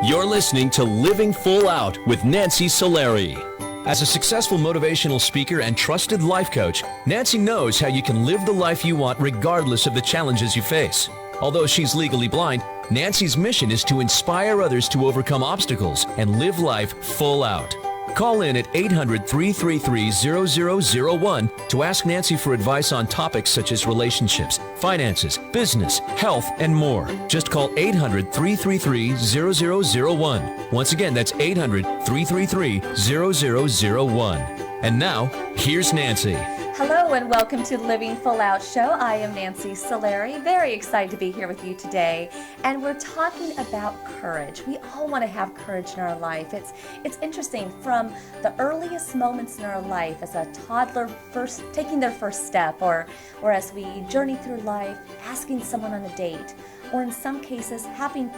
You're listening to Living Full Out with Nancy Solari. As a successful motivational speaker and trusted life coach, Nancy knows how you can live the life you want regardless of the challenges you face. Although she's legally blind, Nancy's mission is to inspire others to overcome obstacles and live life full out. Call in at 800-333-0001 to ask Nancy for advice on topics such as relationships, finances, business, health, and more. Just call 800-333-0001. Once again, that's 800-333-0001. And now, here's Nancy. Hello and welcome to Living Full Out Show. I am Nancy Solari, very excited to be here with you today. And we're talking about courage. We all want to have courage in our life. It's interesting, from the earliest moments in our life, as a toddler first taking their first step, or as we journey through life, asking someone on a date, or in some cases having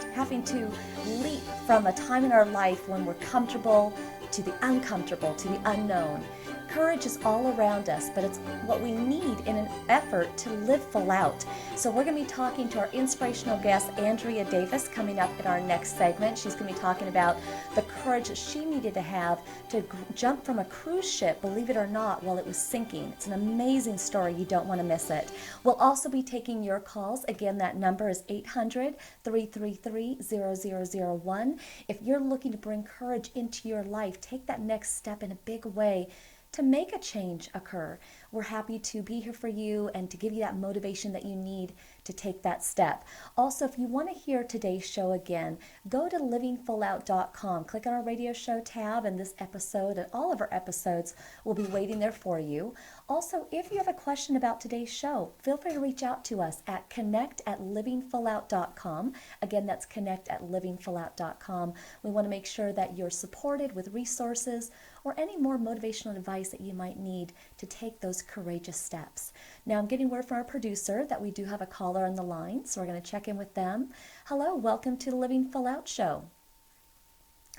to leap from a time in our life when we're comfortable to the uncomfortable, to the unknown. Courage is all around us, but it's what we need in an effort to live full out. So we're going to be talking to our inspirational guest, Andrea Davis, coming up in our next segment. She's going to be talking about the courage that she needed to have to jump from a cruise ship, believe it or not, while it was sinking. It's an amazing story. You don't want to miss it. We'll also be taking your calls. Again, that number is 800-333-0001. If you're looking to bring courage into your life, take that next step in a big way to make a change occur. We're happy to be here for you and to give you that motivation that you need to take that step. Also, if you want to hear today's show again, go to livingfullout.com. Click on our radio show tab, and this episode and all of our episodes will be waiting there for you. Also, if you have a question about today's show, feel free to reach out to us at connect@livingfullout.com. Again, that's connect@livingfullout.com. We want to make sure that you're supported with resources or any more motivational advice that you might need to take those courageous steps. Now, I'm getting word from our producer that we do have a caller on the line, so we're going to check in with them. Hello, welcome to the Living Full Out Show.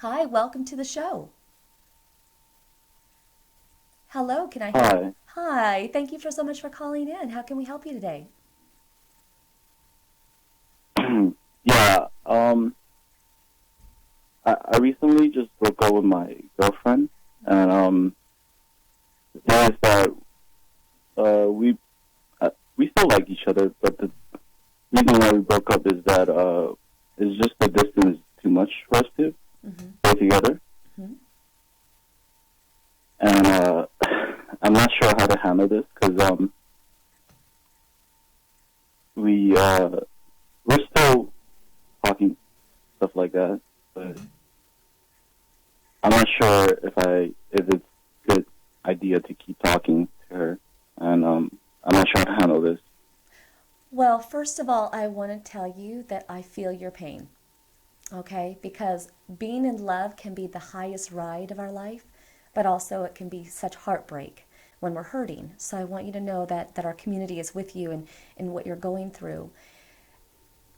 Hi, welcome to the show. Hello, can I hear you? Hi, thank you so much for calling in. How can we help you today? Yeah, I recently just broke up with my girlfriend, and the thing is that we still like each other, but the reason why we broke up is that it's just the distance is too much for us to stay together. Mm-hmm. And I'm not sure how to handle this because we're still talking, stuff like that, but I'm not sure if it's a good idea to keep talking to her, and I'm not sure how to handle this. Well, first of all, I want to tell you that I feel your pain, okay? Because being in love can be the highest ride of our life, but also it can be such heartbreak when we're hurting. So I want you to know that our community is with you in what you're going through.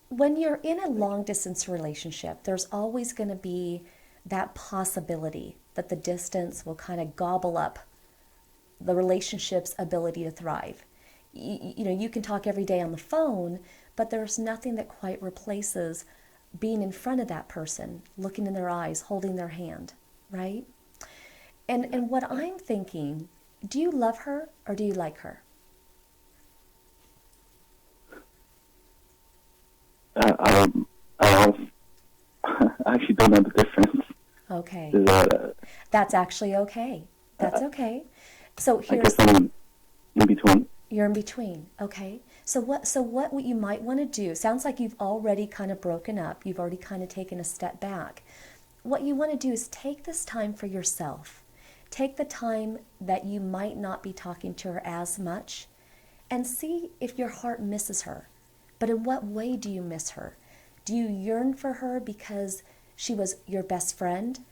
When you're in a long-distance relationship, there's always going to be that possibility that the distance will kind of gobble up the relationship's ability to thrive. You know, you can talk every day on the phone, but there's nothing that quite replaces being in front of that person, looking in their eyes, holding their hand, right? And what I'm thinking, do you love her or do you like her? I actually don't know the difference. Okay. That's actually okay. That's okay. So here's... I guess I'm in between. You're in between, okay. So what you might want to do, sounds like you've already kind of broken up. You've already kind of taken a step back. What you want to do is take this time for yourself. Take the time that you might not be talking to her as much and see if your heart misses her. But in what way do you miss her? Do you yearn for her because she was your best friend?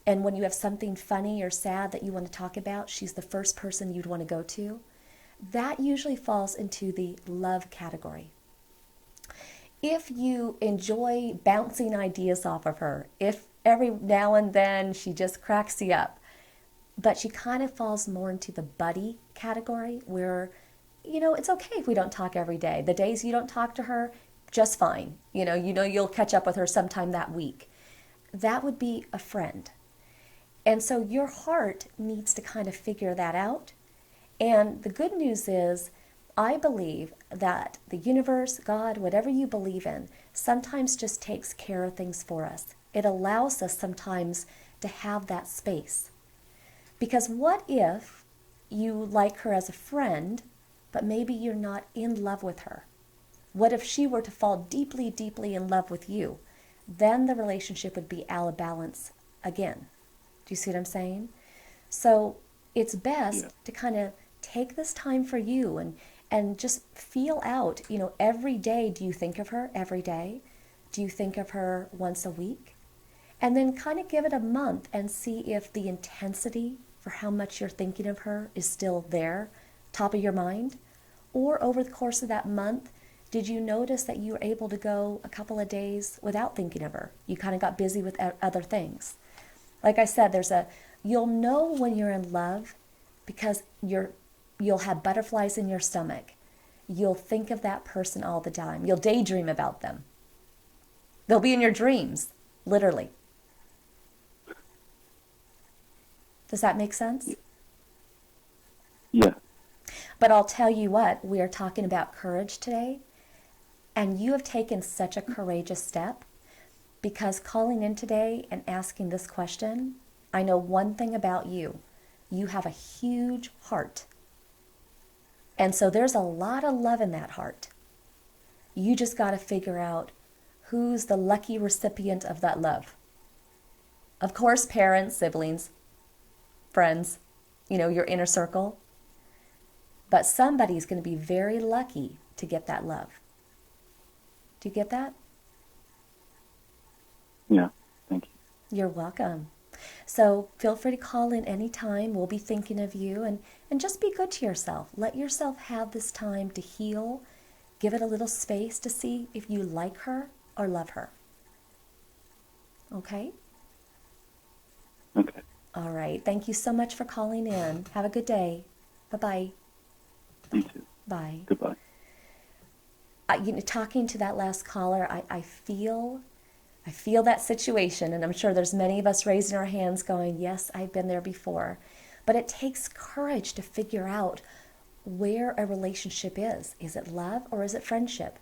And when you have something funny or sad that you want to talk about, she's the first person you'd want to go to? That usually falls into the love category. If you enjoy bouncing ideas off of her, if every now and then she just cracks you up, but she kind of falls more into the buddy category where, you know, it's okay if we don't talk every day. The days you don't talk to her, just fine. You know you'll catch up with her sometime that week. that would be a friend. And so your heart needs to kind of figure that out. And the good news is, I believe that the universe, God, whatever you believe in, sometimes just takes care of things for us. It allows us sometimes to have that space. Because what if you like her as a friend, but maybe you're not in love with her? What if she were to fall deeply, deeply in love with you? Then the relationship would be out of balance again. Do you see what I'm saying? So it's best to kind of take this time for you and just feel out, every day. Do you think of her every day? Do you think of her once a week? And then kind of give it a month and see if the intensity for how much you're thinking of her is still there, top of your mind. Or over the course of that month, did you notice that you were able to go a couple of days without thinking of her? You kind of got busy with other things. Like I said, you'll know when you're in love because you'll have butterflies in your stomach. You'll think of that person all the time. You'll daydream about them. They'll be in your dreams, literally. Does that make sense? Yeah. But I'll tell you what, we are talking about courage today, and you have taken such a courageous step. Because calling in today and asking this question, I know one thing about you. You have a huge heart. And so there's a lot of love in that heart. You just got to figure out who's the lucky recipient of that love. Of course, parents, siblings, friends, your inner circle. But somebody's going to be very lucky to get that love. Do you get that? Yeah, thank you. You're welcome. So feel free to call in anytime. We'll be thinking of you, and just be good to yourself. Let yourself have this time to heal. Give it a little space to see if you like her or love her. Okay? Okay. All right. Thank you so much for calling in. Have a good day. Bye-bye. You too. Bye. Goodbye. Talking to that last caller, I feel that situation, and I'm sure there's many of us raising our hands going, yes, I've been there before. But it takes courage to figure out where a relationship is. Is it love or is it friendship?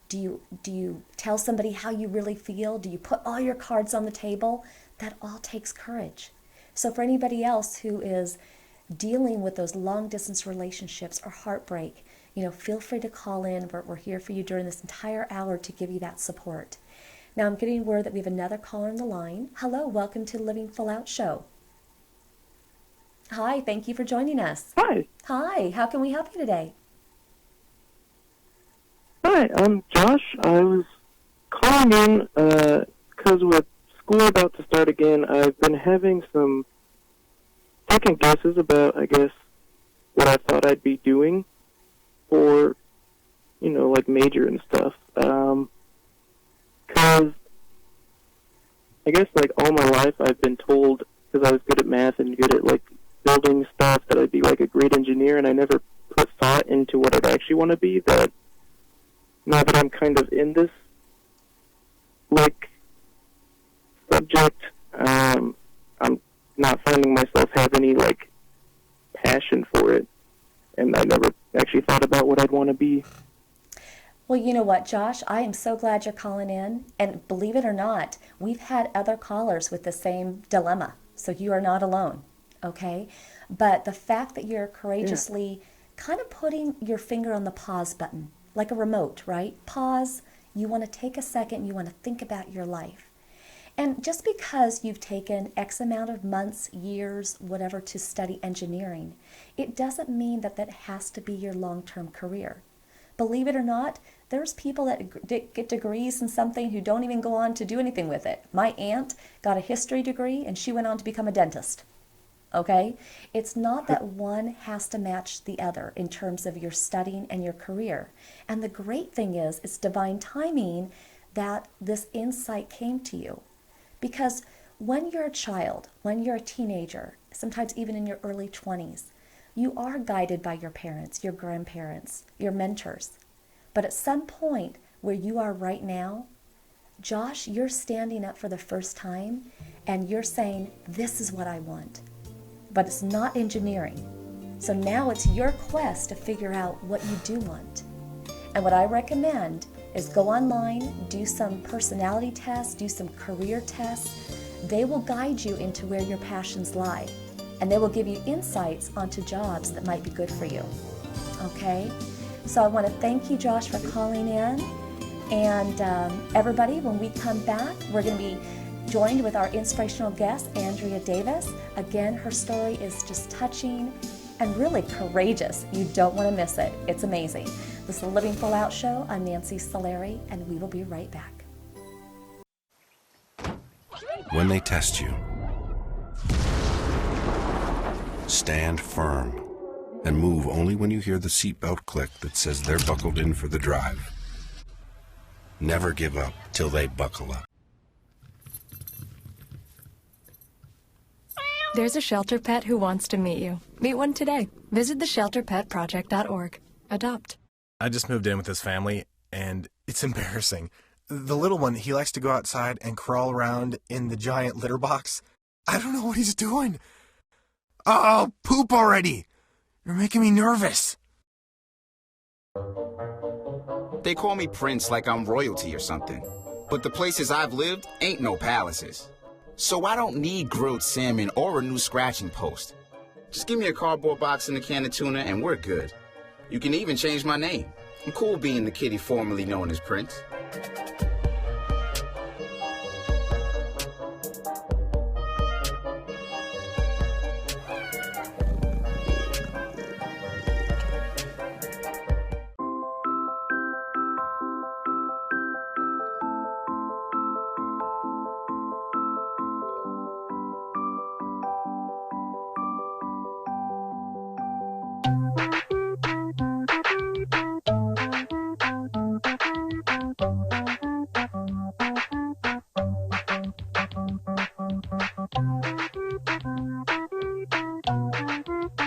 Do you tell somebody how you really feel? Do you put all your cards on the table? That all takes courage. So for anybody else who is dealing with those long-distance relationships or heartbreak, feel free to call in. We're here for you during this entire hour to give you that support. Now I'm getting word that we have another caller on the line. Hello, welcome to the Living Full Out Show. Hi, thank you for joining us. Hi. Hi, how can we help you today? Hi, I'm Josh. I was calling in because with school about to start again, I've been having some second guesses about, I guess, what I thought I'd be doing for, like major and stuff. Because I guess like all my life I've been told, because I was good at math and good at like building stuff, that I'd be like a great engineer, and I never put thought into what I'd actually want to be. That now that I'm kind of in this like subject, I'm not finding myself have any like passion for it, and I never actually thought about what I'd want to be. Well, you know what, Josh? I am so glad you're calling in. And believe it or not, we've had other callers with the same dilemma. So you are not alone, okay? But the fact that you're courageously kind of putting your finger on the pause button, like a remote, right? Pause. You want to take a second. You want to think about your life. And just because you've taken X amount of months, years, whatever, to study engineering, it doesn't mean that that has to be your long-term career. Believe it or not, there's people that get degrees in something who don't even go on to do anything with it. My aunt got a history degree and she went on to become a dentist. Okay? It's not that one has to match the other in terms of your studying and your career. And the great thing is, it's divine timing that this insight came to you. Because when you're a child, when you're a teenager, sometimes even in your early 20s, you are guided by your parents, your grandparents, your mentors. But at some point where you are right now, Josh, you're standing up for the first time and you're saying, this is what I want. But it's not engineering. So now it's your quest to figure out what you do want. And what I recommend is go online, do some personality tests, do some career tests. They will guide you into where your passions lie. And they will give you insights onto jobs that might be good for you. Okay? So I want to thank you, Josh, for calling in. And everybody, when we come back, we're going to be joined with our inspirational guest, Andrea Davis. Again, her story is just touching and really courageous. You don't want to miss it. It's amazing. This is the Living Full Out Show. I'm Nancy Solari, and we will be right back. When they test you, stand firm and move only when you hear the seatbelt click that says they're buckled in for the drive. Never give up till they buckle up. There's a shelter pet who wants to meet you. Meet one today. Visit theshelterpetproject.org. Adopt. I just moved in with this family, and it's embarrassing. The little one, he likes to go outside and crawl around in the giant litter box. I don't know what he's doing. Oh, poop already. You're making me nervous. They call me Prince like I'm royalty or something. But the places I've lived ain't no palaces. So I don't need grilled salmon or a new scratching post. Just give me a cardboard box and a can of tuna and we're good. You can even change my name. I'm cool being the kitty formerly known as Prince.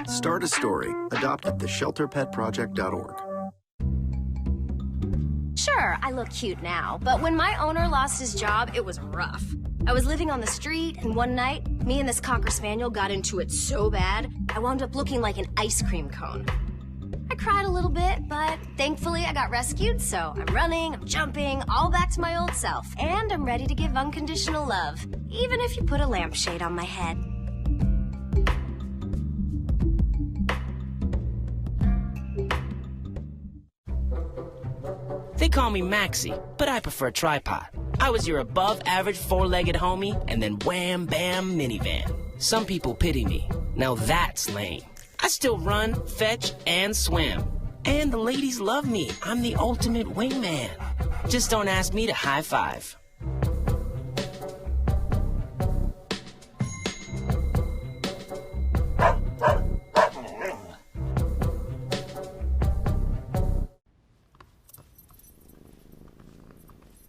Start a story. Adopt at theshelterpetproject.org. Sure, I look cute now, but when my owner lost his job, it was rough. I was living on the street, and one night, me and this Cocker Spaniel got into it so bad, I wound up looking like an ice cream cone. I cried a little bit, but thankfully I got rescued, so I'm running, I'm jumping, all back to my old self, and I'm ready to give unconditional love, even if you put a lampshade on my head. They call me Maxie, but I prefer tripod. I was your above-average four-legged homie, and then wham-bam minivan. Some people pity me. Now that's lame. I still run, fetch, and swim. And the ladies love me. I'm the ultimate wingman. Just don't ask me to high-five.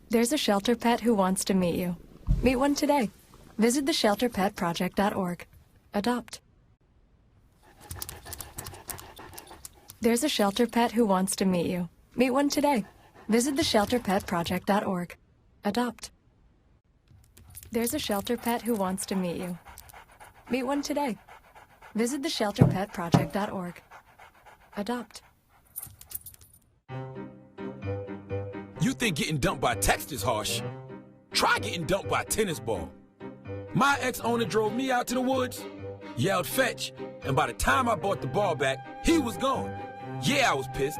There's a shelter pet who wants to meet you. Meet one today. Visit theshelterpetproject.org. Adopt. There's a shelter pet who wants to meet you. Meet one today. Visit theshelterpetproject.org. Adopt. There's a shelter pet who wants to meet you. Meet one today. Visit theshelterpetproject.org. Adopt. You think getting dumped by text is harsh? Try getting dumped by a tennis ball. My ex-owner drove me out to the woods, yelled fetch, and by the time I brought the ball back, he was gone. Yeah, I was pissed.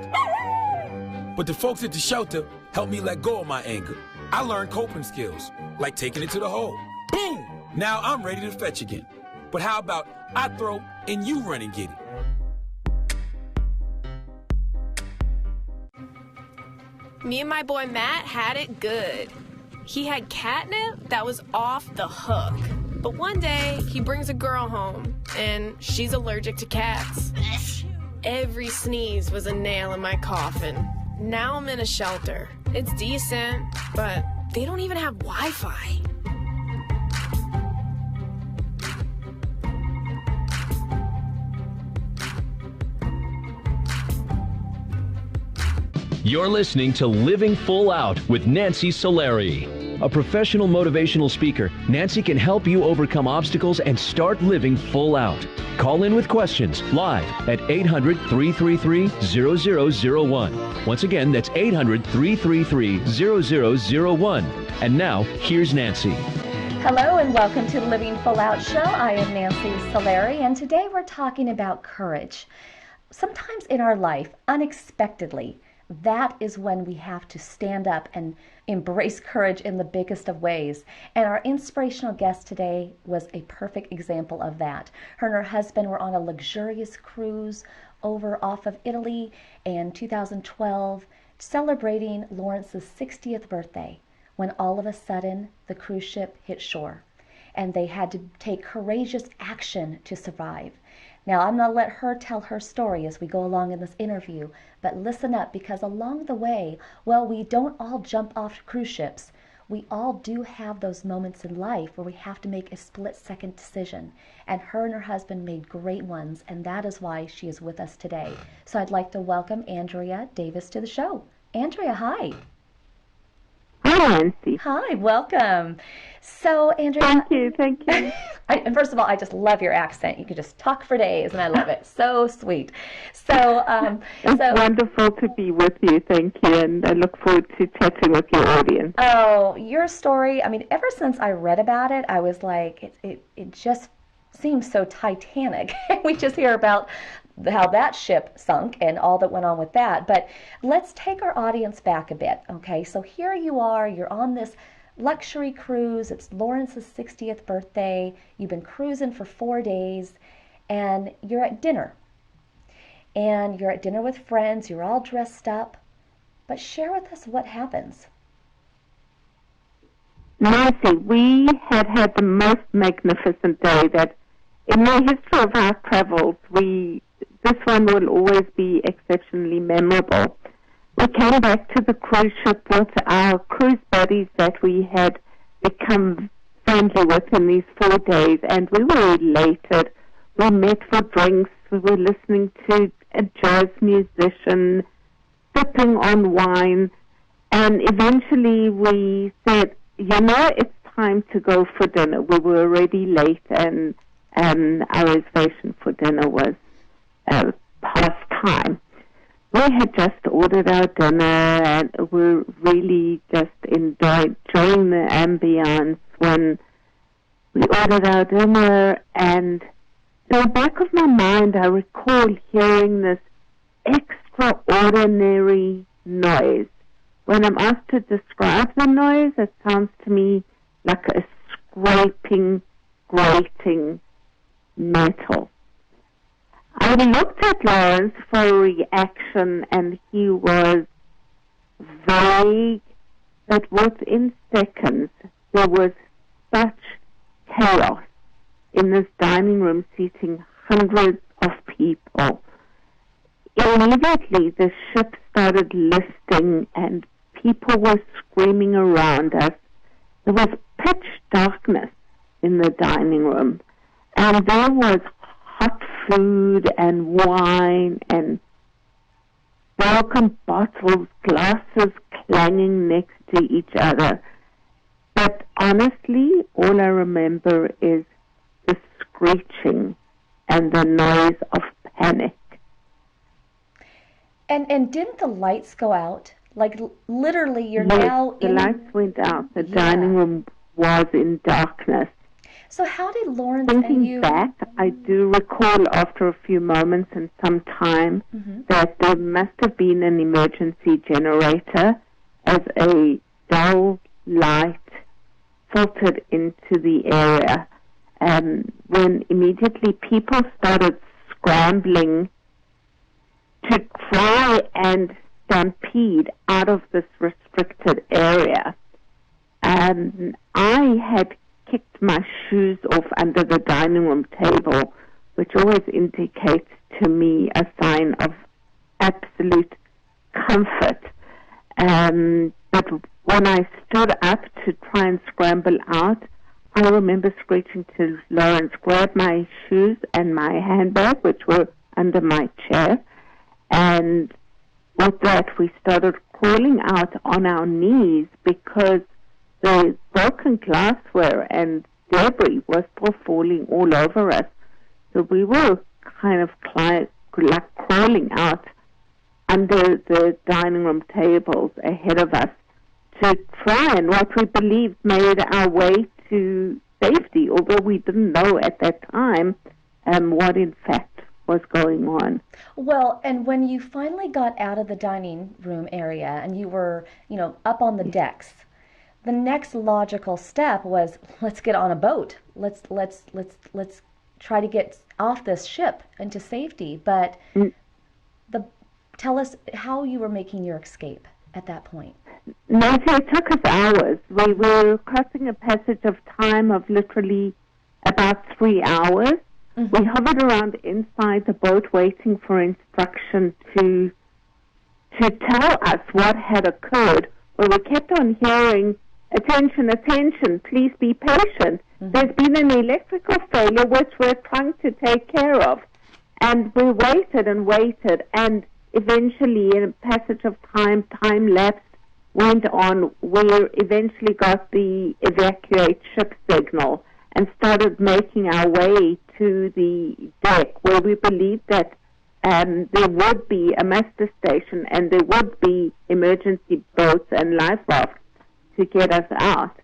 But the folks at the shelter helped me let go of my anger. I learned coping skills, like taking it to the hole. Boom! Now I'm ready to fetch again. But how about I throw and you run and get it? Me and my boy Matt had it good. He had catnip that was off the hook. But one day, he brings a girl home, and she's allergic to cats. Every sneeze was a nail in my coffin. Now I'm in a shelter. It's decent, but they don't even have Wi-Fi. You're listening to Living Full Out with Nancy Solari a professional motivational speaker, Nancy can help you overcome obstacles and start living full out. Call in with questions live at 800-333-0001. Once again, that's 800-333-0001. And now, here's Nancy. Hello and welcome to the Living Full Out Show. I am Nancy Solari, and today we're talking about courage. Sometimes in our life, unexpectedly, that is when we have to stand up and embrace courage in the biggest of ways. And our inspirational guest today was a perfect example of that. Her and her husband were on a luxurious cruise over off of Italy in 2012, celebrating Lawrence's 60th birthday, when all of a sudden the cruise ship hit shore. And they had to take courageous action to survive. Now, I'm going to let her tell her story as we go along in this interview, but listen up, because along the way, well, we don't all jump off cruise ships. We all do have those moments in life where we have to make a split-second decision, and her and her husband made great ones, and that is why she is with us today. So I'd like to welcome Andrea Davis to the show. Andrea, hi. Hi, Nancy. Hi, welcome. So, Andrea. Thank you. And first of all, I just love your accent. You could just talk for days, and I love it. So sweet. So, it's wonderful to be with you. Thank you, and I look forward to chatting with your audience. Oh, your story. I mean, ever since I read about it, I was like, it just seems so Titanic. We just hear about how that ship sunk and all that went on with that. But let's take our audience back a bit, okay? So here you are, you're on this luxury cruise. It's Lawrence's 60th birthday. You've been cruising for 4 days, and you're at dinner. And you're at dinner with friends. You're all dressed up. But share with us what happens. Nancy, we had the most magnificent day that in the history of our travels, this one will always be exceptionally memorable. We came back to the cruise ship with our cruise buddies that we had become friendly with in these 4 days, and we were elated. We met for drinks. We were listening to a jazz musician, sipping on wine, and eventually we said, it's time to go for dinner. We were already late, and our reservation for dinner was past time. We had just ordered our dinner, and we're really just enjoying the ambience when we ordered our dinner. And in the back of my mind, I recall hearing this extraordinary noise. When I'm asked to describe the noise, it sounds to me like a scraping, grating metal. I looked at Lawrence for a reaction, and he was vague, but within seconds there was such chaos in this dining room seating hundreds of people. Immediately the ship started listing, and people were screaming around us. There was pitch darkness in the dining room, and there was hot food and wine and broken bottles, glasses clanging next to each other. But honestly, all I remember is the screeching and the noise of panic. And didn't the lights go out? Like literally, you're yes, now the lights went out. The dining room was in darkness. So how did Lawrence Thinking and you... back, I do recall after a few moments and some time that there must have been an emergency generator as a dull light filtered into the area. When immediately people started scrambling to try and stampede out of this restricted area. I had kicked my shoes off under the dining room table, which always indicates to me a sign of absolute comfort. But when I stood up to try and scramble out, I remember screeching to Lawrence, grab my shoes and my handbag, which were under my chair. And with that, we started crawling out on our knees because the broken glassware and debris was still falling all over us. So we were kind of like crawling out under the dining room tables ahead of us to try and what we believed made our way to safety, although we didn't know at that time what in fact was going on. Well, and when you finally got out of the dining room area and you were, up on the decks, the next logical step was, let's get on a boat. Let's try to get off this ship into safety. But tell us how you were making your escape at that point. Nancy, it took us hours. We were crossing a passage of time of literally about 3 hours. Mm-hmm. We hovered around inside the boat waiting for instruction to tell us what had occurred. Well, we kept on hearing, attention, attention, please be patient. Mm-hmm. There's been an electrical failure which we're trying to take care of. And we waited and waited, and eventually, in a passage of time lapsed, went on. We eventually got the evacuate ship signal and started making our way to the deck where we believed that there would be a muster station and there would be emergency boats and life rafts to get us out.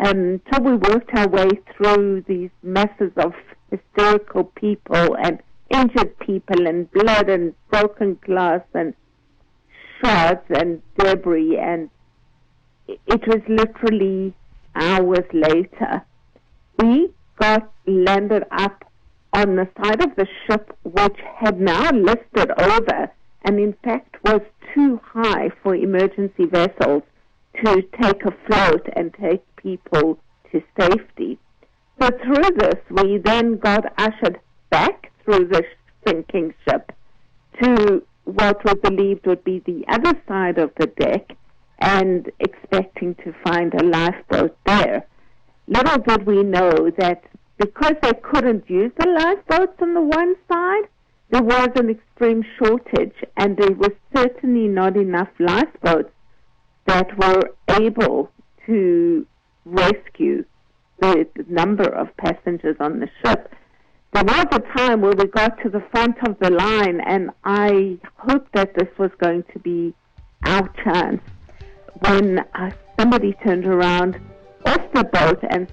So we worked our way through these masses of hysterical people and injured people and blood and broken glass and shards and debris, and it was literally hours later. We got landed up on the side of the ship, which had now listed over and in fact was too high for emergency vessels to take afloat and take people to safety. So through this, we then got ushered back through the sinking ship to what we believed would be the other side of the deck and expecting to find a lifeboat there. Little did we know that because they couldn't use the lifeboats on the one side, there was an extreme shortage and there was certainly not enough lifeboats that were able to rescue the number of passengers on the ship. There was a time where we got to the front of the line, and I hoped that this was going to be our chance, when somebody turned around off the boat and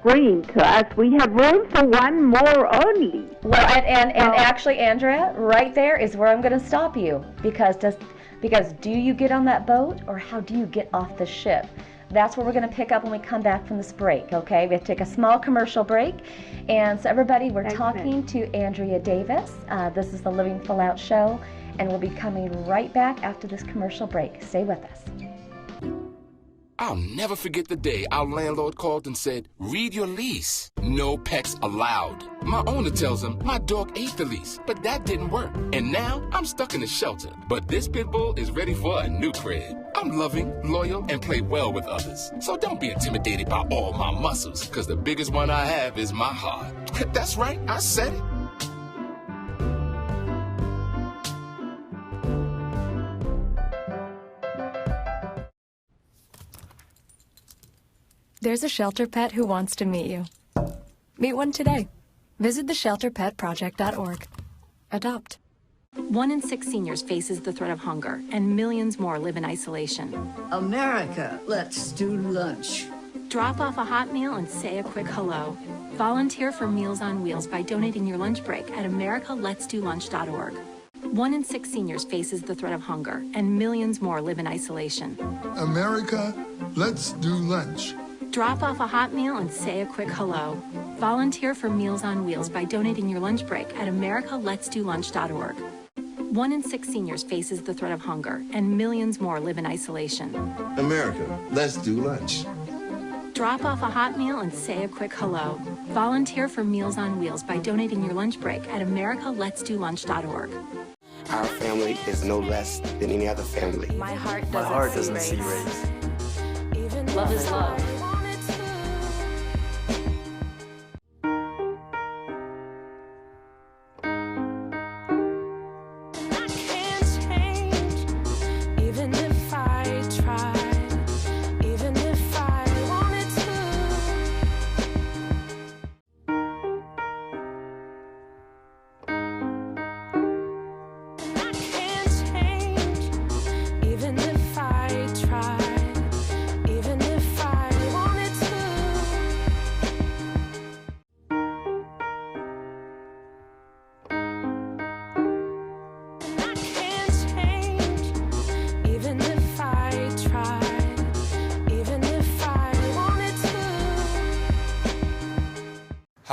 screamed to us, "We have room for one more only." Well, and actually, Andrea, right there is where I'm going to stop you, because do you get on that boat, or how do you get off the ship? That's where we're going to pick up when we come back from this break, okay? We have to take a small commercial break. And so everybody, we're talking to Andrea Davis. This is the Living Full Out Show, and we'll be coming right back after this commercial break. Stay with us. I'll never forget the day our landlord called and said, "Read your lease. No pets allowed." My owner tells him my dog ate the lease, but that didn't work. And now I'm stuck in a shelter. But this pit bull is ready for a new crib. I'm loving, loyal, and play well with others. So don't be intimidated by all my muscles, because the biggest one I have is my heart. That's right, I said it. There's a shelter pet who wants to meet you. Meet one today. Visit theshelterpetproject.org. Adopt. 1 in 6 seniors faces the threat of hunger, and millions more live in isolation. America, let's do lunch. Drop off a hot meal and say a quick hello. Volunteer for Meals on Wheels by donating your lunch break at americaletsdolunch.org. 1 in 6 seniors faces the threat of hunger, and millions more live in isolation. America, let's do lunch. Drop off a hot meal and say a quick hello. Volunteer for Meals on Wheels by donating your lunch break at americaletsdolunch.org. 1 in 6 seniors faces the threat of hunger, and millions more live in isolation. America, let's do lunch. Drop off a hot meal and say a quick hello. Volunteer for Meals on Wheels by donating your lunch break at americaletsdolunch.org. Our family is no less than any other family. My heart doesn't see race. Love is love. Even if I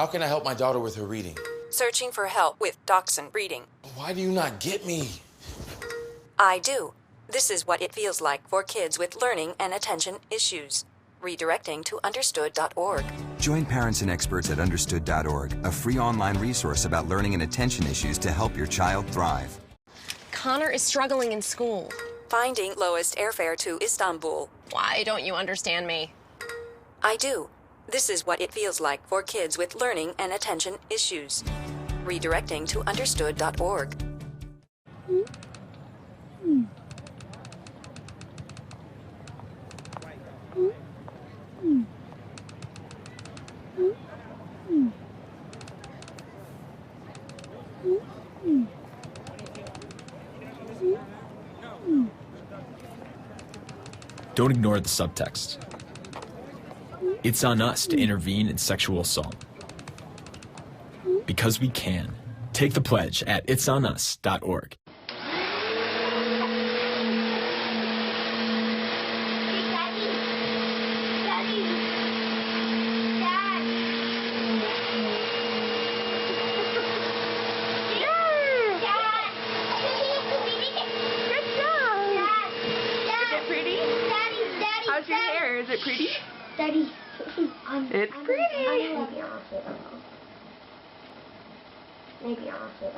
How can I help my daughter with her reading? Searching for help with Dachshund breeding. Why do you not get me? I do. This is what it feels like for kids with learning and attention issues. Redirecting to understood.org. Join parents and experts at understood.org, a free online resource about learning and attention issues to help your child thrive. Connor is struggling in school. Finding lowest airfare to Istanbul. Why don't you understand me? I do. This is what it feels like for kids with learning and attention issues. Redirecting to understood.org. Don't ignore the subtext. It's on us to intervene in sexual assault. Because we can. Take the pledge at itsonus.org. How's your hair? Is it pretty? Daddy. It's pretty. Maybe I'll say it.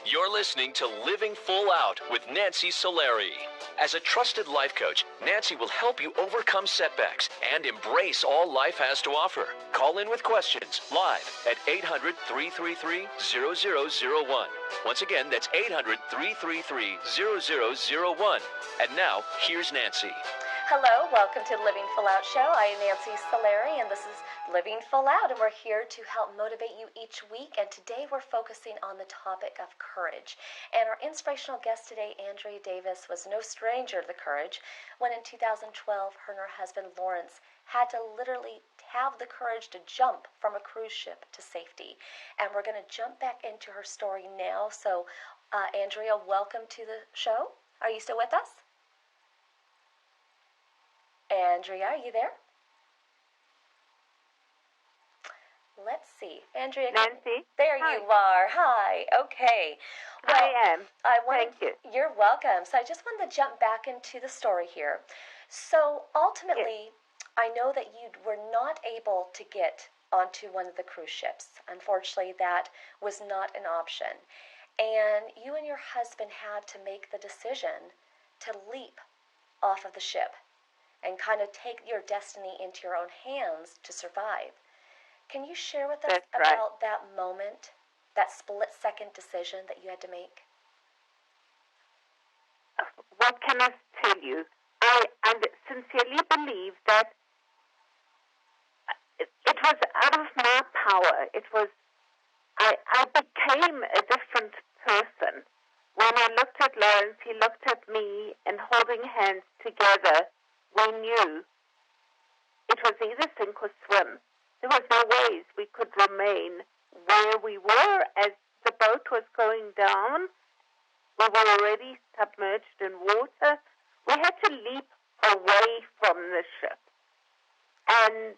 You're listening to Living Full Out with Nancy Solari. As a trusted life coach, Nancy will help you overcome setbacks and embrace all life has to offer. Call in with questions live at 800-333-0001. Once again, that's 800-333-0001. And now, here's Nancy. Hello, welcome to the Living Full Out Show. I am Nancy Solari, and this is Living Full Out, and we're here to help motivate you each week. And today we're focusing on the topic of courage. And our inspirational guest today, Andrea Davis, was no stranger to the courage when in 2012 her and her husband Lawrence had to literally have the courage to jump from a cruise ship to safety. And we're going to jump back into her story now. So, Andrea, welcome to the show. Are you still with us? Andrea, are you there? Let's see. Andrea. Nancy? There Hi. you are. Hi. Okay. Well, I am. Thank you. You're welcome. So I just wanted to jump back into the story here. So ultimately, I know that you were not able to get onto one of the cruise ships. Unfortunately, that was not an option. And you and your husband had to make the decision to leap off of the ship and kind of take your destiny into your own hands to survive. Can you share with us about that moment, that split-second decision that you had to make? What can I tell you? I sincerely believe that it was out of my power. I became a different person. When I looked at Lawrence, he looked at me, and holding hands together, we knew it was either sink or swim. There was no ways we could remain where we were as the boat was going down. We were already submerged in water. We had to leap away from the ship. And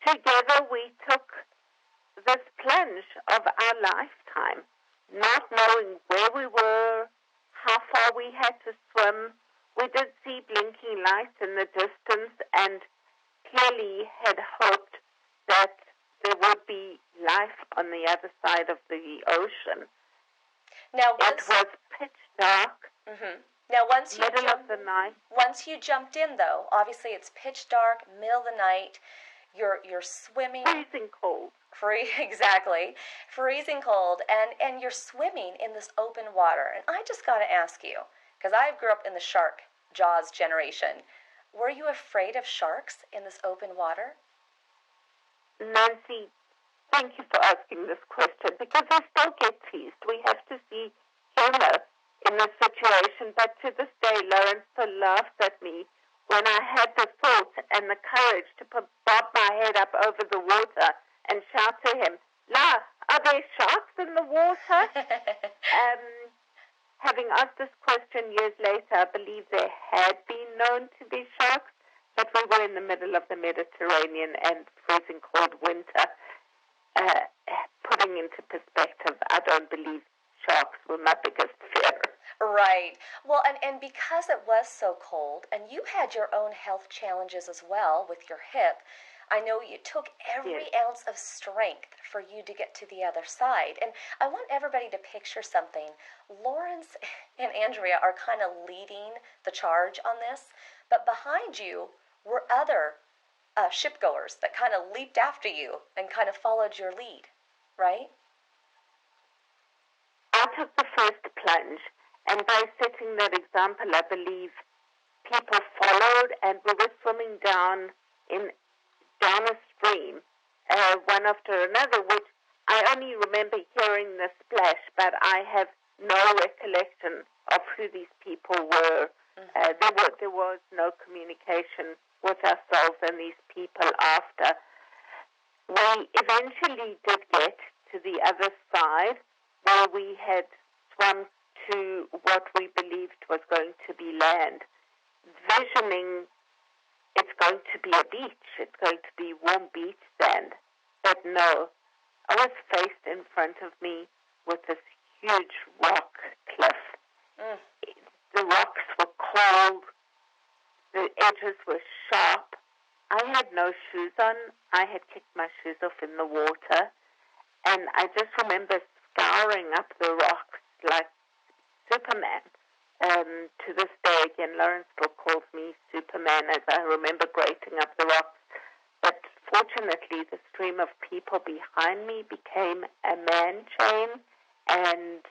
together we took this plunge of our lifetime, not knowing where we were, how far we had to swim. We did see blinking lights in the distance and clearly had hoped that there would be life on the other side of the ocean. Now, it was pitch dark. Mm-hmm. Now, once you jumped in, though, obviously it's pitch dark, middle of the night. You're swimming. Freezing cold. Exactly, freezing cold, and you're swimming in this open water. And I just got to ask you, because I grew up in the shark Jaws generation. Were you afraid of sharks in this open water? Nancy, thank you for asking this question, because I still get teased. We have to see humor in this situation, but to this day, Lawrence still laughs at me when I had the thought and the courage to bob my head up over the water and shout to him, "La, are there sharks in the water?" Having asked this question years later, I believe there had been known to be sharks, but we were in the middle of the Mediterranean and freezing cold winter. Putting into perspective, I don't believe sharks were my biggest fear. Right. Well, and because it was so cold, and you had your own health challenges as well with your hip, I know it took every ounce of strength for you to get to the other side. And I want everybody to picture something. Lawrence and Andrea are kind of leading the charge on this, but behind you were other shipgoers that kind of leaped after you and kind of followed your lead, right? I took the first plunge, and by setting that example, I believe people followed, and we were swimming down a stream, one after another, which I only remember hearing the splash, but I have no recollection of who these people were. There was no communication with ourselves and these people after. We eventually did get to the other side, where we had swum to what we believed was going to be land, visioning it's going to be a beach, it's going to be warm beach sand. But no, I was faced in front of me with this huge rock cliff. The rocks were cold, the edges were sharp. I had no shoes on. I had kicked my shoes off in the water, and I just remember scouring up the rocks like Superman. To this day, again, Lawrence still calls me Superman as I remember grating up the rocks. But fortunately, the stream of people behind me became a man chain, and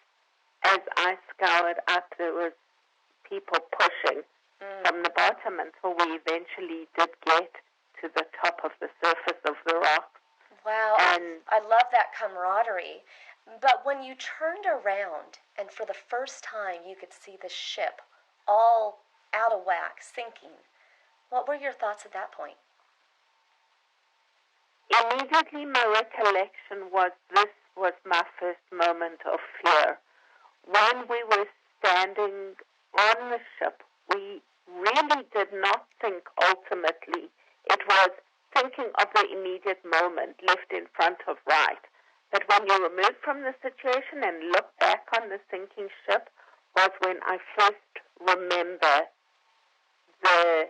as I scoured up, there was people pushing from the bottom until we eventually did get to the top of the surface of the rocks. Wow, I love that camaraderie. But when you turned around and for the first time you could see the ship all out of whack, sinking, what were your thoughts at that point? Immediately my recollection was this was my first moment of fear. When we were standing on the ship, we really did not think ultimately. It was thinking of the immediate moment, left in front of right. But when you removed from the situation and look back on the sinking ship was when I first remember the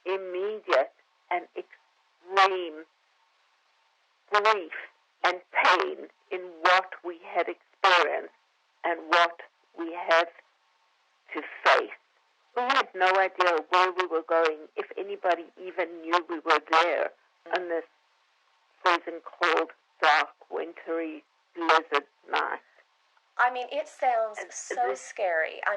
immediate and extreme grief and pain in what we had experienced and what we had to face. We had no idea where we were going, if anybody even knew we were there on this freezing cold, dark, wintry, blizzard night. I mean, it sounds so scary. I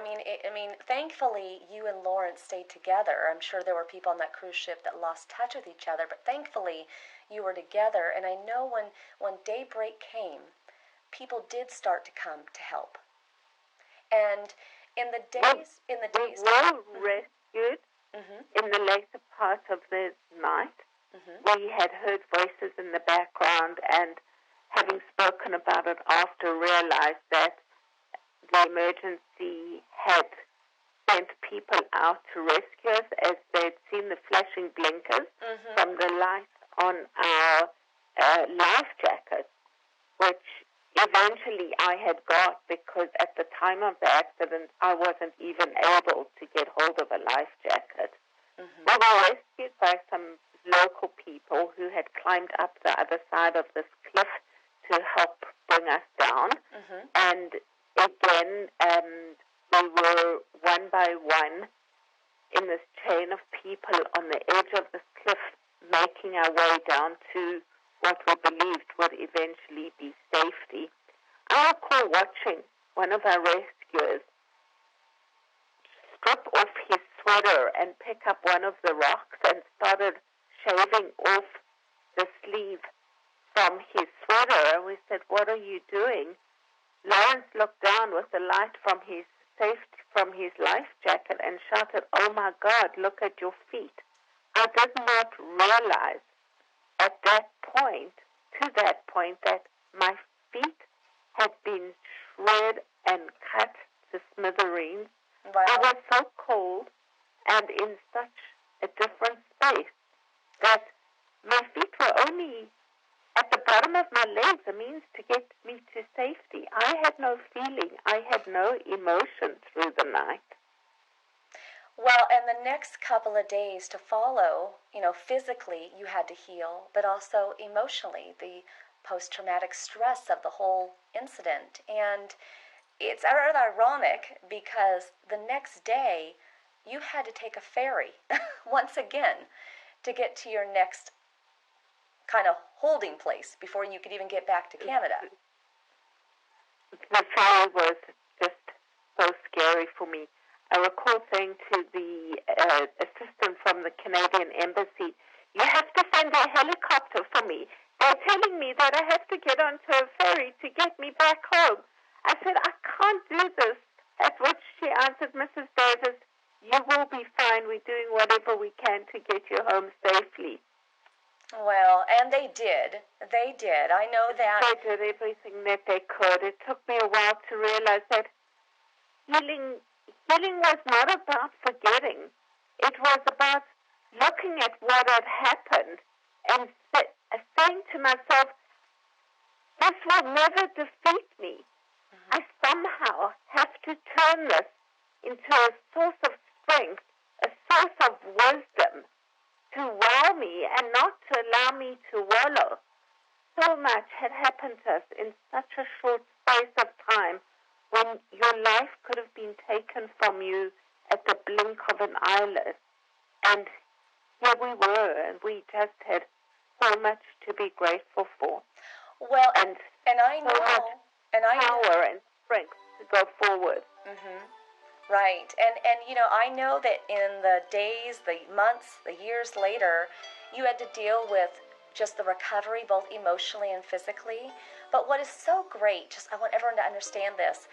mean, thankfully, you and Lawrence stayed together. I'm sure there were people on that cruise ship that lost touch with each other, but thankfully, you were together. And I know when daybreak came, people did start to come to help. And in the days, we were rescued in the later part of the night. We had heard voices in the background, and having spoken about it after, realized that the emergency had sent people out to rescue us as they'd seen the flashing blinkers from the light on our life jackets, which eventually I had got because at the time of the accident I wasn't even able to get hold of a life jacket. We were rescued by some local people who had climbed up the other side of this cliff to help bring us down. And again, we were one by one in this chain of people on the edge of this cliff, making our way down to what we believed would eventually be safety. I recall watching one of our rescuers strip off his sweater and pick up one of the rocks and started shaving off the sleeve from his sweater. And we said, "What are you doing?" Lawrence looked down with the light from his life jacket and shouted, "Oh my God, look at your feet." I did not realize at that point, that my feet had been shredded and cut to smithereens. Wow. I was so cold and in such a different space that my feet were only at the bottom of my legs, a means to get me to safety. I had no feeling. I had no emotion through the night. Well, and the next couple of days to follow, physically you had to heal, but also emotionally, the post-traumatic stress of the whole incident. And it's rather ironic because the next day you had to take a ferry once again to get to your next kind of holding place before you could even get back to Canada. The ferry was just so scary for me. I recall saying to the assistant from the Canadian Embassy, "You have to send a helicopter for me. They're telling me that I have to get onto a ferry to get me back home." I said, "I can't do this." At which she answered, "Mrs. Davis, you will be fine. We're doing whatever we can to get you home safely." Well, and they did. They did. I know that. They did everything that they could. It took me a while to realize that healing was not about forgetting. It was about looking at what had happened and saying to myself, "This will never defeat me. I somehow have to turn this into a source of strength, a source of wisdom, to wow me and not to allow me to wallow." So much had happened to us in such a short space of time when your life could have been taken from you at the blink of an eyelid. And here we were, and we just had so much to be grateful for. Well, and I know, so much power and strength to go forward. Mm-hmm. Right. And I know that in the days, the months, the years later, you had to deal with just the recovery, both emotionally and physically. But what is so great, I want everyone to understand this,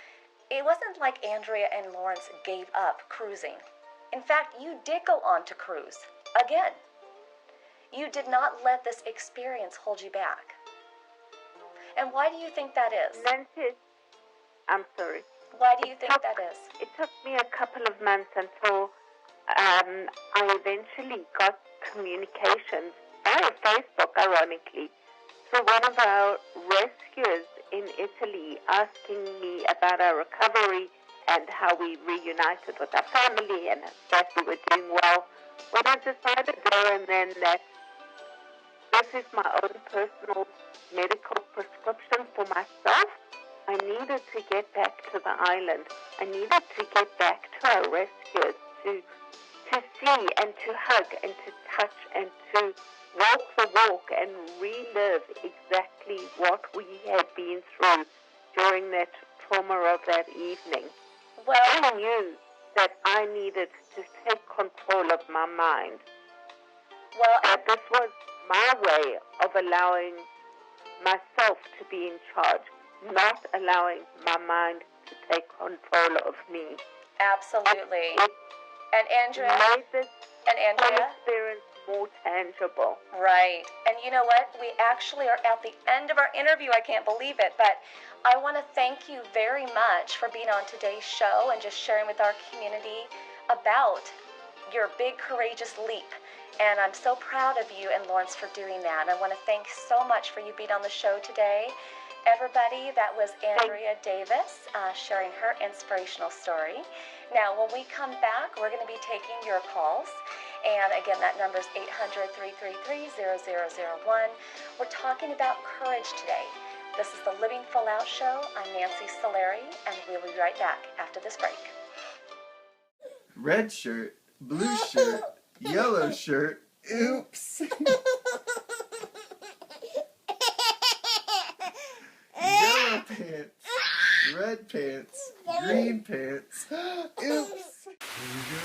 it wasn't like Andrea and Lawrence gave up cruising. In fact, you did go on to cruise again. You did not let this experience hold you back. And why do you think that is? Nancy, I'm sorry. Why do you think that is? It took me a couple of months until I eventually got communications via Facebook, ironically, through one of our rescuers in Italy asking me about our recovery and how we reunited with our family and that we were doing well. When I decided there and then that this is my own personal medical prescription for myself, I needed to get back to the island. I needed to get back to our rescuers to see and to hug and to touch and to walk the walk and relive exactly what we had been through during that trauma of that evening. Well, I knew that I needed to take control of my mind. Well, that this was my way of allowing myself to be in charge, not allowing my mind to take control of me. Absolutely. And Andrea made this whole experience more tangible. Right. And you know what? We actually are at the end of our interview. I can't believe it. But I want to thank you very much for being on today's show and just sharing with our community about your big courageous leap. And I'm so proud of you and Lawrence for doing that. And I want to thank so much for you being on the show today. Everybody, that was Andrea Davis sharing her inspirational story. Now, when we come back, we're going to be taking your calls. And again, that number is 800-333-0001. We're talking about courage today. This is the Living Full Out Show. I'm Nancy Solari, and we'll be right back after this break. Red shirt, blue shirt, yellow shirt. Oops. Yellow pants, red pants, green pants. Oops. Here we go.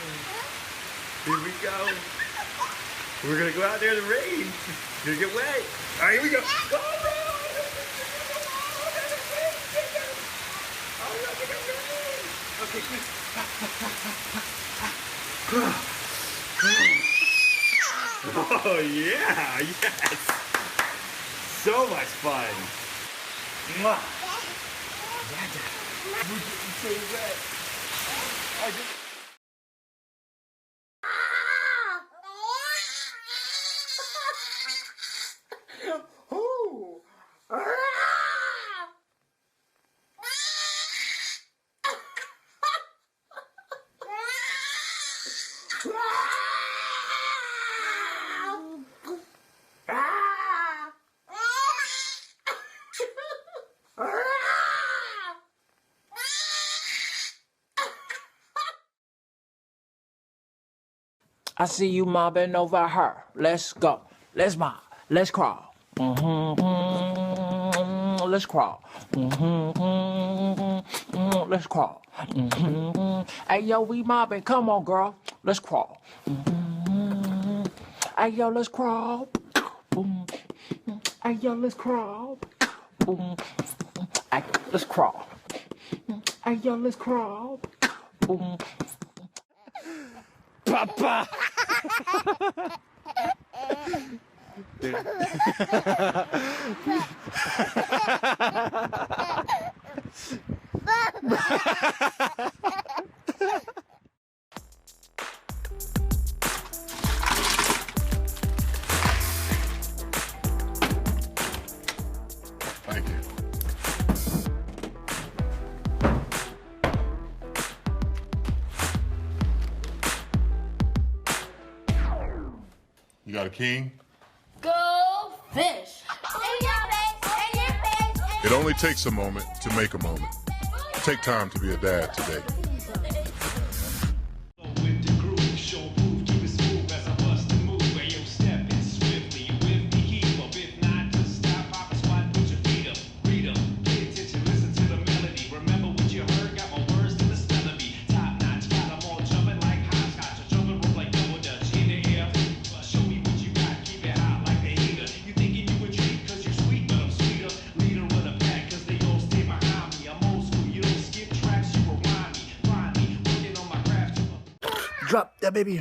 Here we go. We're gonna go out there in the rain. You're gonna get wet. All right, here we go. Go, bro. Okay, oh yeah, yes. So much fun. Mwah. We're getting so wet. I see you mobbing over her. Let's go. Let's mob. Let's crawl. Let's crawl. Let's crawl. Hey, yo, we mobbing. Come on, girl. Let's crawl. Hey, yo, let's crawl. Hey, yo, let's crawl. Hey, let's crawl. Hey, yo, let's crawl. Papa! Thank you. You got a king? Go fish. In your face, in your face. It only takes a moment to make a moment. Take time to be a dad today. Drop that baby.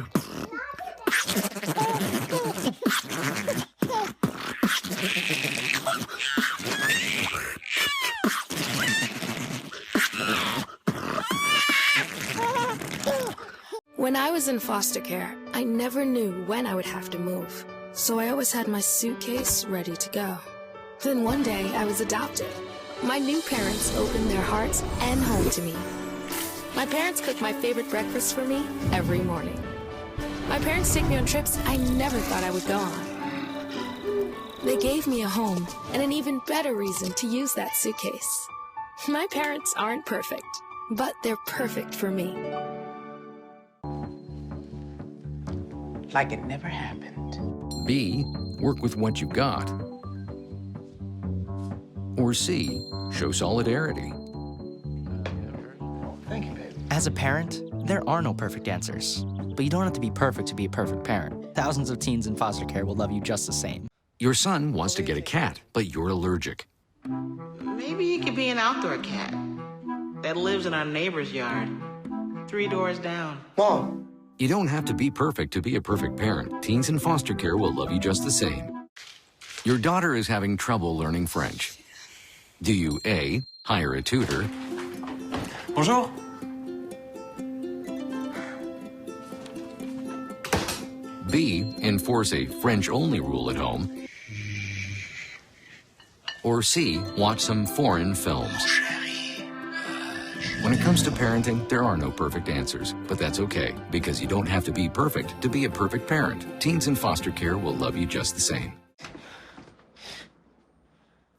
When I was in foster care, I never knew when I would have to move, so I always had my suitcase ready to go. Then one day, I was adopted. My new parents opened their hearts and home to me. My parents cook my favorite breakfast for me every morning. My parents take me on trips I never thought I would go on. They gave me a home and an even better reason to use that suitcase. My parents aren't perfect, but they're perfect for me. Like it never happened. B, work with what you got. Or C, show solidarity. Thank you, baby. As a parent, there are no perfect answers. But you don't have to be perfect to be a perfect parent. Thousands of teens in foster care will love you just the same. Your son wants to get a cat, but you're allergic. Maybe it could be an outdoor cat that lives in our neighbor's yard, 3 doors down. Mom! You don't have to be perfect to be a perfect parent. Teens in foster care will love you just the same. Your daughter is having trouble learning French. Do you A, hire a tutor? Bonjour. B, enforce a French-only rule at home? Or C, watch some foreign films? When it comes to parenting, there are no perfect answers, but that's okay, because you don't have to be perfect to be a perfect parent. Teens in foster care will love you just the same.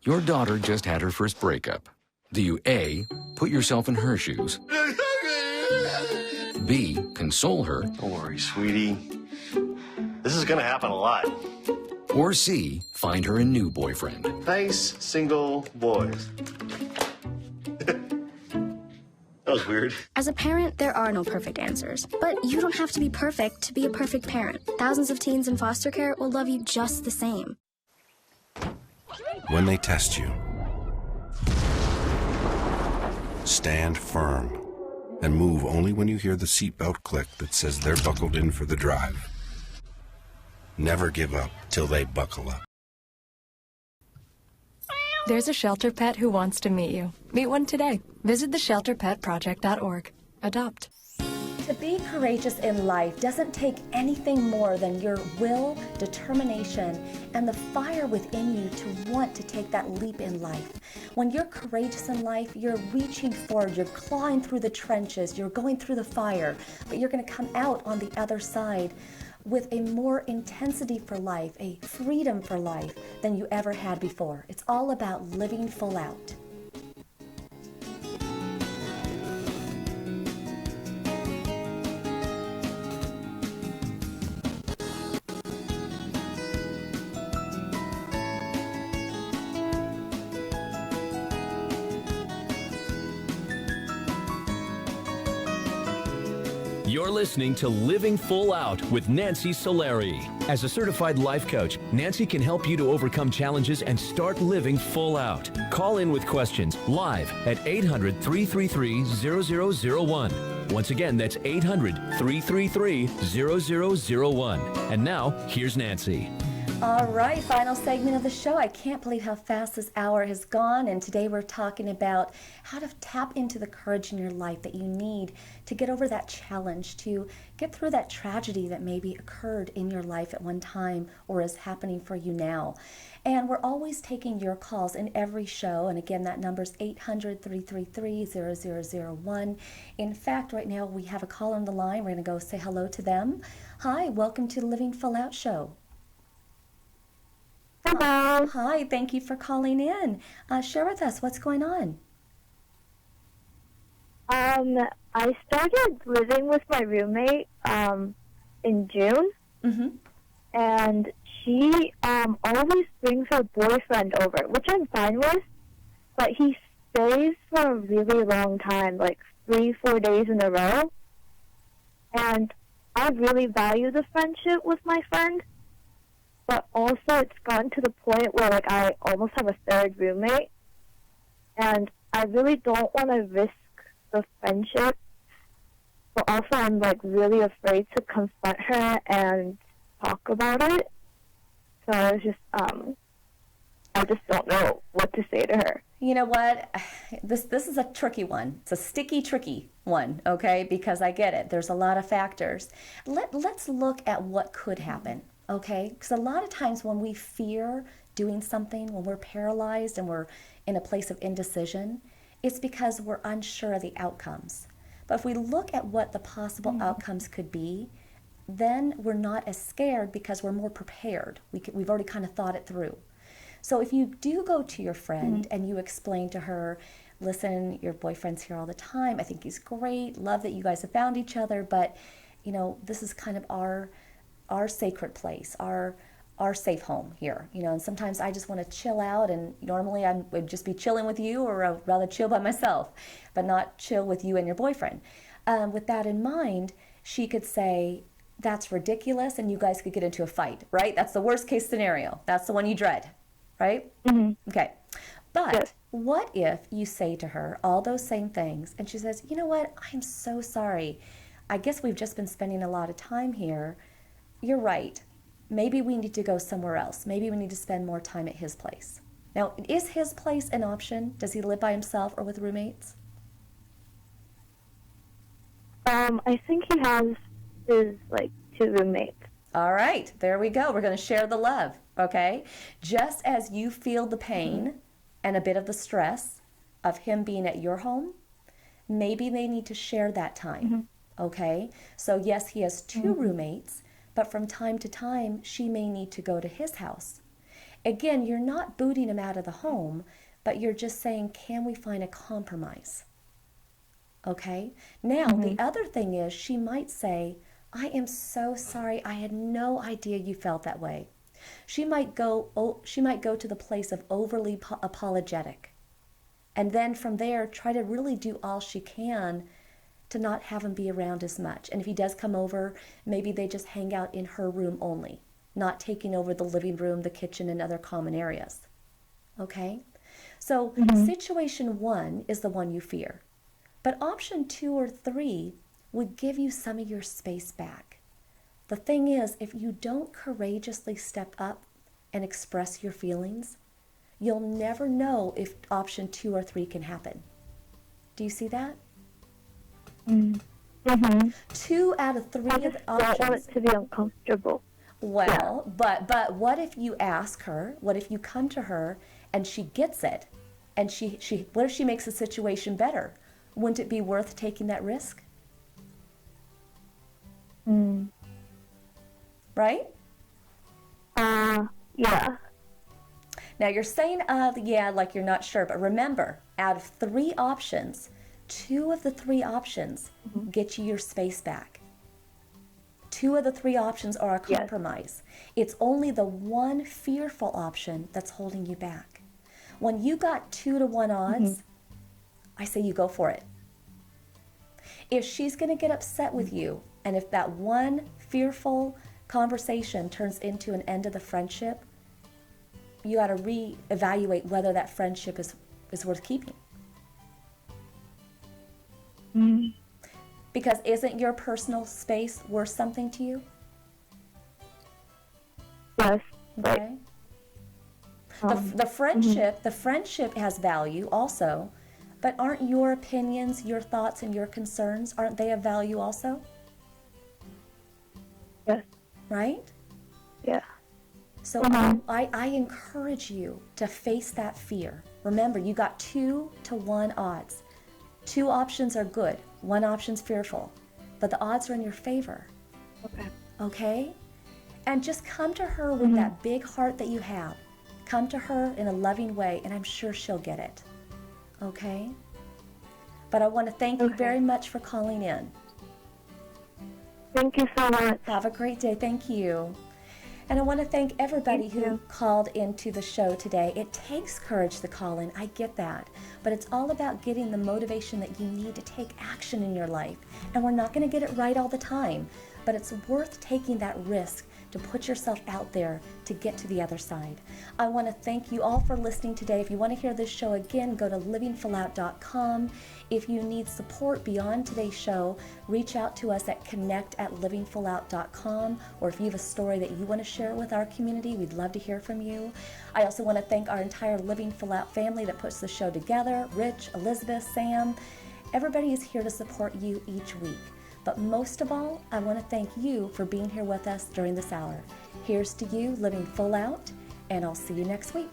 Your daughter just had her first breakup. Do you A, put yourself in her shoes? B, console her? Don't worry, sweetie. This is gonna happen a lot. Or C, find her a new boyfriend? Nice, single boys. was weird. As a parent, there are no perfect answers. But you don't have to be perfect to be a perfect parent. Thousands of teens in foster care will love you just the same. When they test you, stand firm and move only when you hear the seatbelt click that says they're buckled in for the drive. Never give up till they buckle up. There's a shelter pet who wants to meet you. Meet one today. Visit theshelterpetproject.org. Adopt. To be courageous in life doesn't take anything more than your will, determination, and the fire within you to want to take that leap in life. When you're courageous in life, you're reaching forward, you're clawing through the trenches, you're going through the fire, but you're going to come out on the other side with a more intensity for life, a freedom for life than you ever had before. It's all about living full out. You're listening to Living Full Out with Nancy Solari. As a certified life coach, Nancy can help you to overcome challenges and start living full out. Call in with questions live at 800-333-0001. Once again, that's 800-333-0001. And now, here's Nancy. All right, final segment of the show. I can't believe how fast this hour has gone, and today we're talking about how to tap into the courage in your life that you need to get over that challenge, to get through that tragedy that maybe occurred in your life at one time or is happening for you now. And we're always taking your calls in every show, and again, that number's 800-333-0001. In fact, right now we have a caller on the line. We're going to go say hello to them. Hi, welcome to the Living Full Out show. Hello. Hi, thank you for calling in. Share with us what's going on. I started living with my roommate in June, and she always brings her boyfriend over, which I'm fine with, but he stays for a really long time, like 3-4 days in a row, and I really value the friendship with my friend. But also, it's gotten to the point where, like, I almost have a third roommate, and I really don't want to risk the friendship. But also, I'm, like, really afraid to confront her and talk about it. So I was just, I just don't know what to say to her. You know what? This is a tricky one. It's a sticky, tricky one, okay? Because I get it. There's a lot of factors. Let's look at what could happen. Okay, because a lot of times when we fear doing something, when we're paralyzed and we're in a place of indecision, it's because we're unsure of the outcomes. But if we look at what the possible outcomes could be, then we're not as scared because we're more prepared. We've already kind of thought it through. So if you do go to your friend and you explain to her, listen, your boyfriend's here all the time. I think he's great. Love that you guys have found each other, but you know, this is kind of our sacred place, our safe home here, you know, and sometimes I just want to chill out, and normally I would just be chilling with you, or I'd rather chill by myself, but not chill with you and your boyfriend. With that in mind, she could say, that's ridiculous, and you guys could get into a fight, right? That's the worst case scenario. That's the one you dread, right? Okay. But what if you say to her all those same things, and she says, you know what, I'm so sorry. I guess we've just been spending a lot of time here. You're right. Maybe we need to go somewhere else. Maybe we need to spend more time at his place. Now, is his place an option? Does he live by himself or with roommates? I think he has his, 2 roommates. All right, there we go. We're going to share the love, okay? Just as you feel the pain and a bit of the stress of him being at your home, maybe they need to share that time, okay? So yes, he has 2 roommates, but from time to time, she may need to go to his house. Again, you're not booting him out of the home, but you're just saying, can we find a compromise? Okay? Now, the other thing is, she might say, I am so sorry. I had no idea you felt that way. She might go to the place of overly apologetic. And then from there, try to really do all she can to not have him be around as much. And if he does come over, maybe they just hang out in her room only, not taking over the living room, the kitchen, and other common areas. Okay? So situation 1 is the one you fear. But option 2 or 3 would give you some of your space back. The thing is, if you don't courageously step up and express your feelings, you'll never know if option 2 or 3 can happen. Do you see that? 2 out of 3 of the options. I don't want it to be uncomfortable. Well, but what if you ask her, what if you come to her and she gets it, and what if she makes the situation better? Wouldn't it be worth taking that risk? Right? Yeah. Now you're saying, yeah, like you're not sure, but remember, out of 3 options, 2 of the 3 options get you your space back. 2 of the 3 options are a compromise. It's only the one fearful option that's holding you back. When you got 2 to 1 odds, I say you go for it. If she's going to get upset with you, and if that one fearful conversation turns into an end of the friendship, you got to reevaluate whether that friendship is worth keeping. Because isn't your personal space worth something to you? Yes. Okay. The friendship has value also, but aren't your opinions, your thoughts, and your concerns, aren't they of value also? Yes. Right? Yeah. So I encourage you to face that fear. Remember, you got 2 to 1 odds. 2 options are good, 1 option's fearful, but the odds are in your favor. Okay? And just come to her with that big heart that you have. Come to her in a loving way, and I'm sure she'll get it. Okay? But I want to thank you very much for calling in. Thank you so much. Have a great day. Thank you. And I want to thank everybody who called into the show today. It takes courage to call in. I get that. But it's all about getting the motivation that you need to take action in your life. And we're not going to get it right all the time. But it's worth taking that risk to put yourself out there to get to the other side. I want to thank you all for listening today. If you want to hear this show again, go to livingfullout.com. If you need support beyond today's show, reach out to us at connect@livingfullout.com, or if you have a story that you want to share with our community, we'd love to hear from you. I also want to thank our entire Living Full Out family that puts the show together. Rich, Elizabeth, Sam, everybody is here to support you each week. But most of all, I want to thank you for being here with us during this hour. Here's to you living full out, and I'll see you next week.